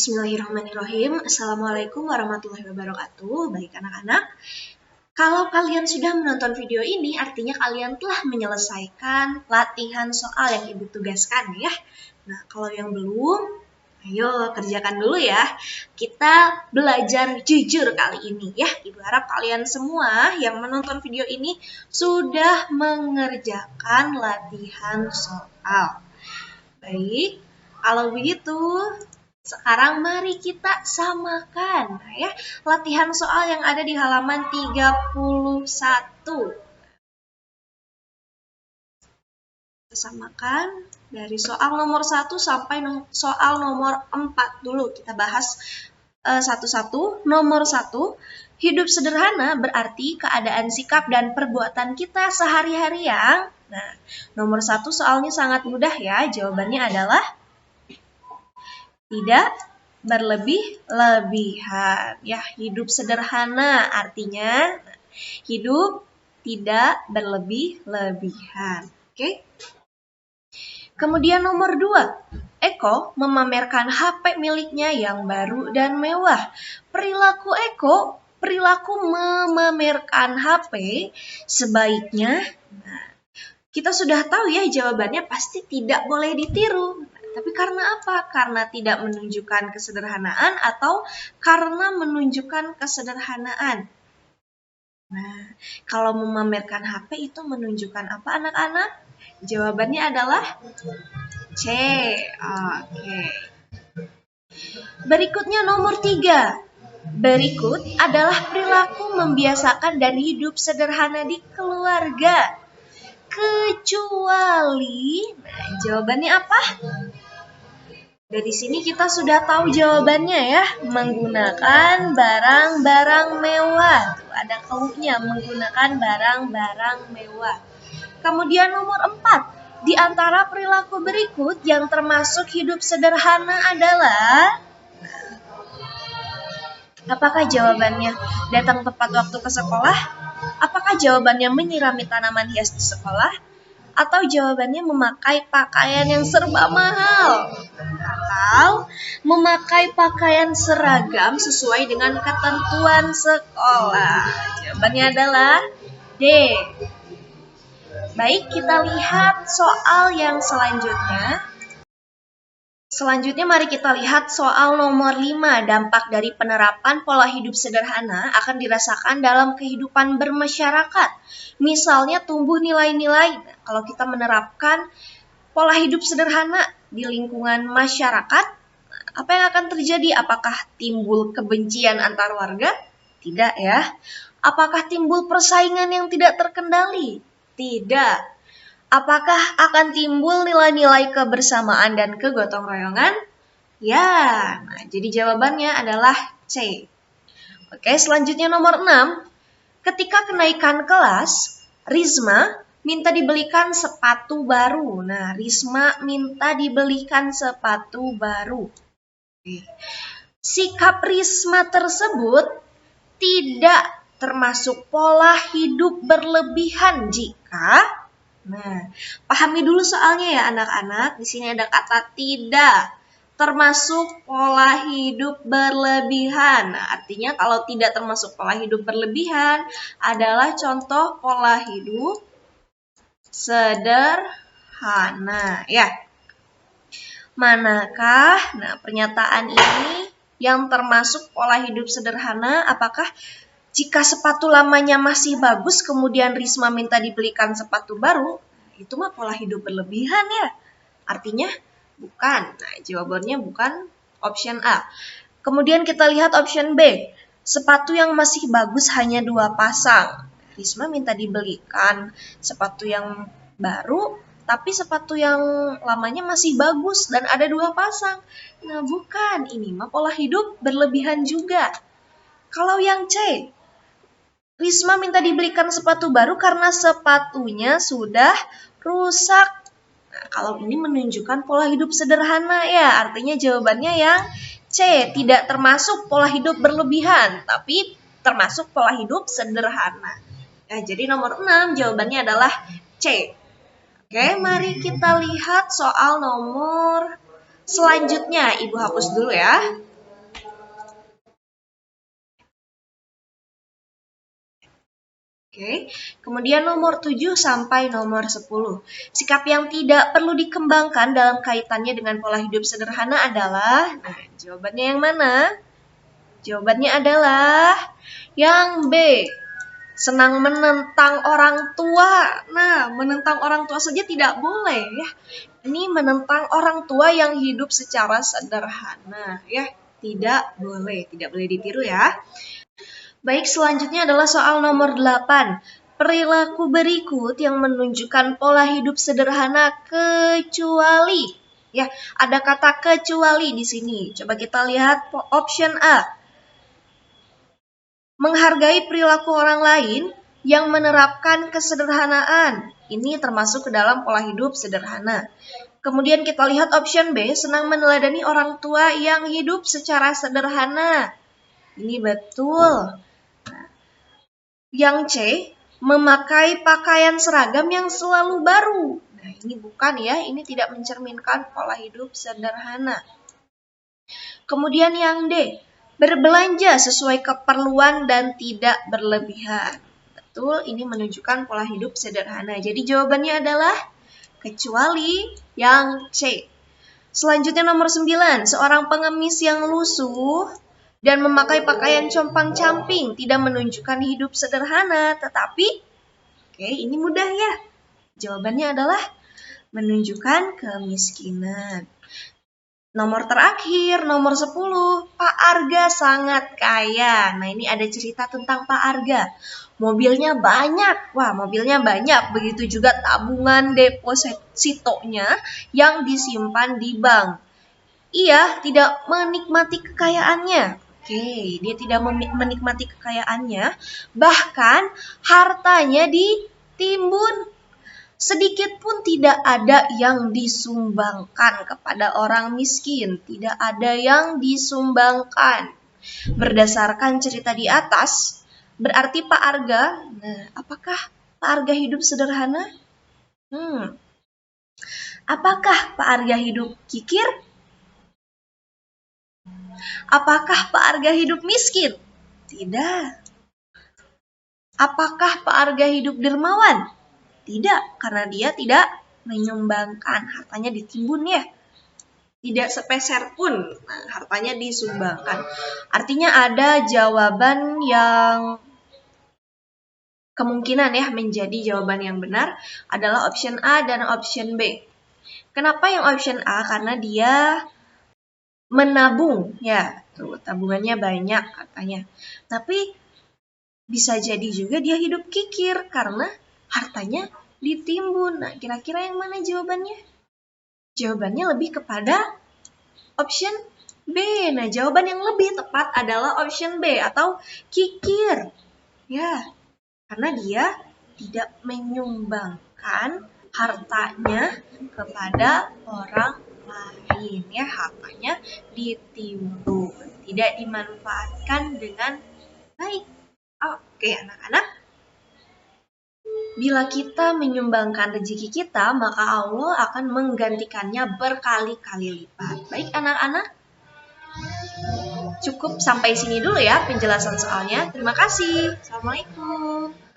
Bismillahirrahmanirrahim. Assalamualaikum warahmatullahi wabarakatuh. Baik anak-anak, kalau kalian sudah menonton video ini, artinya kalian telah menyelesaikan latihan soal yang Ibu tugaskan ya. Nah, kalau yang belum, ayo kerjakan dulu ya. Kita belajar jujur kali ini ya. Ibu harap kalian semua yang menonton video ini sudah mengerjakan latihan soal. Baik, kalau begitu sekarang mari kita samakan ya latihan soal yang ada di halaman 31. Kita samakan dari soal nomor 1 sampai soal nomor 4 dulu. Kita bahas satu-satu. Nomor 1, hidup sederhana berarti keadaan sikap dan perbuatan kita sehari-hari yang. Nah, nomor 1 soalnya sangat mudah ya. Jawabannya adalah tidak berlebih-lebihan. Ya, hidup sederhana artinya hidup tidak berlebih-lebihan. Oke? Kemudian nomor 2, Eko memamerkan HP miliknya yang baru dan mewah. Perilaku memamerkan HP sebaiknya, kita sudah tahu ya jawabannya pasti tidak boleh ditiru. Tapi karena apa? Karena tidak menunjukkan kesederhanaan atau karena menunjukkan kesederhanaan. Nah, kalau memamerkan HP itu menunjukkan apa anak-anak? Jawabannya adalah C. Oke. Berikutnya nomor 3. Berikut adalah perilaku membiasakan dan hidup sederhana di keluarga. Kecuali, nah jawabannya apa? Dari sini kita sudah tahu jawabannya ya, menggunakan barang-barang mewah. Tuh, ada cluenya, menggunakan barang-barang mewah. Kemudian nomor 4, di antara perilaku berikut yang termasuk hidup sederhana adalah, apakah jawabannya datang tepat waktu ke sekolah? Apakah jawabannya menyirami tanaman hias di sekolah? Atau jawabannya memakai pakaian yang serba mahal? Atau memakai pakaian seragam sesuai dengan ketentuan sekolah? Jawabannya adalah D. Baik, kita lihat soal yang selanjutnya. Selanjutnya mari kita lihat soal nomor 5. Dampak dari penerapan pola hidup sederhana akan dirasakan dalam kehidupan bermasyarakat. Misalnya tumbuh nilai-nilai. Nah, kalau kita menerapkan pola hidup sederhana di lingkungan masyarakat, apa yang akan terjadi? Apakah timbul kebencian antar warga? Tidak ya. Apakah timbul persaingan yang tidak terkendali? Tidak. Apakah akan timbul nilai-nilai kebersamaan dan kegotong royongan? Ya, nah jadi jawabannya adalah C. Oke, selanjutnya nomor 6. Ketika kenaikan kelas, Risma minta dibelikan sepatu baru. Nah, Risma minta dibelikan sepatu baru. Oke. Sikap Risma tersebut tidak termasuk pola hidup berlebihan jika. Nah, pahami dulu soalnya ya anak-anak. Di sini ada kata tidak termasuk pola hidup berlebihan. Nah, artinya kalau tidak termasuk pola hidup berlebihan adalah contoh pola hidup sederhana ya. Manakah pernyataan ini yang termasuk pola hidup sederhana? Apakah jika sepatu lamanya masih bagus, kemudian Risma minta dibelikan sepatu baru, itu mah pola hidup berlebihan ya. Artinya bukan. Nah, jawabannya bukan option A. Kemudian kita lihat option B. Sepatu yang masih bagus hanya 2 pasang. Risma minta dibelikan sepatu yang baru, tapi sepatu yang lamanya masih bagus dan ada 2 pasang. Nah, bukan. Ini mah pola hidup berlebihan juga. Kalau yang C, Risma minta dibelikan sepatu baru karena sepatunya sudah rusak. Nah, kalau ini menunjukkan pola hidup sederhana ya. Artinya jawabannya yang C, tidak termasuk pola hidup berlebihan, tapi termasuk pola hidup sederhana. Nah, jadi nomor 6 jawabannya adalah C. Oke, mari kita lihat soal nomor selanjutnya. Ibu hapus dulu ya. Oke. Kemudian nomor 7 sampai nomor 10. Sikap yang tidak perlu dikembangkan dalam kaitannya dengan pola hidup sederhana adalah, nah, jawabannya yang mana? Jawabannya adalah yang B. Senang menentang orang tua. Nah, menentang orang tua saja tidak boleh ya. Ini menentang orang tua yang hidup secara sederhana ya. Tidak boleh ditiru ya. Baik, selanjutnya adalah soal nomor 8. Perilaku berikut yang menunjukkan pola hidup sederhana kecuali. Ya, ada kata kecuali di sini. Coba kita lihat option A. Menghargai perilaku orang lain yang menerapkan kesederhanaan. Ini termasuk ke dalam pola hidup sederhana. Kemudian kita lihat option B, senang meneladani orang tua yang hidup secara sederhana. Ini betul. Yang C, memakai pakaian seragam yang selalu baru. Nah, ini bukan ya, ini tidak mencerminkan pola hidup sederhana. Kemudian yang D, berbelanja sesuai keperluan dan tidak berlebihan. Betul, ini menunjukkan pola hidup sederhana. Jadi jawabannya adalah kecuali yang C. Selanjutnya nomor 9, seorang pengemis yang lusuh dan memakai pakaian compang-camping tidak menunjukkan hidup sederhana, tetapi ini mudah ya. Jawabannya adalah menunjukkan kemiskinan. Nomor terakhir, nomor 10, Pak Arga sangat kaya. Nah, ini ada cerita tentang Pak Arga. Mobilnya banyak. Wah, mobilnya banyak. Begitu juga tabungan depositonya yang disimpan di bank. Ia tidak menikmati kekayaannya. Dia tidak menikmati kekayaannya, bahkan hartanya ditimbun. Sedikit pun tidak ada yang disumbangkan kepada orang miskin, tidak ada yang disumbangkan. Berdasarkan cerita di atas, berarti Pak Arga, apakah Pak Arga hidup sederhana? Apakah Pak Arga hidup kikir? Apakah Pak Arga hidup miskin? Tidak. Apakah Pak Arga hidup dermawan? Tidak, karena dia tidak menyumbangkan, hartanya ditimbun ya. Tidak sepeser pun hartanya disumbangkan. Artinya ada jawaban yang kemungkinan ya menjadi jawaban yang benar adalah option A dan option B. Kenapa yang option A? Karena dia menabung ya, tuh tabungannya banyak katanya. Tapi bisa jadi juga dia hidup kikir karena hartanya ditimbun. Nah, kira-kira yang mana jawabannya? Jawabannya lebih kepada option B. Nah, jawaban yang lebih tepat adalah option B atau kikir. Ya, karena dia tidak menyumbangkan hartanya kepada orang lain ya, hartanya ditimbun, tidak dimanfaatkan dengan baik. Oke, anak-anak. Bila kita menyumbangkan rezeki kita, maka Allah akan menggantikannya berkali-kali lipat. Baik anak-anak, cukup sampai sini dulu ya penjelasan soalnya. Terima kasih. Assalamualaikum.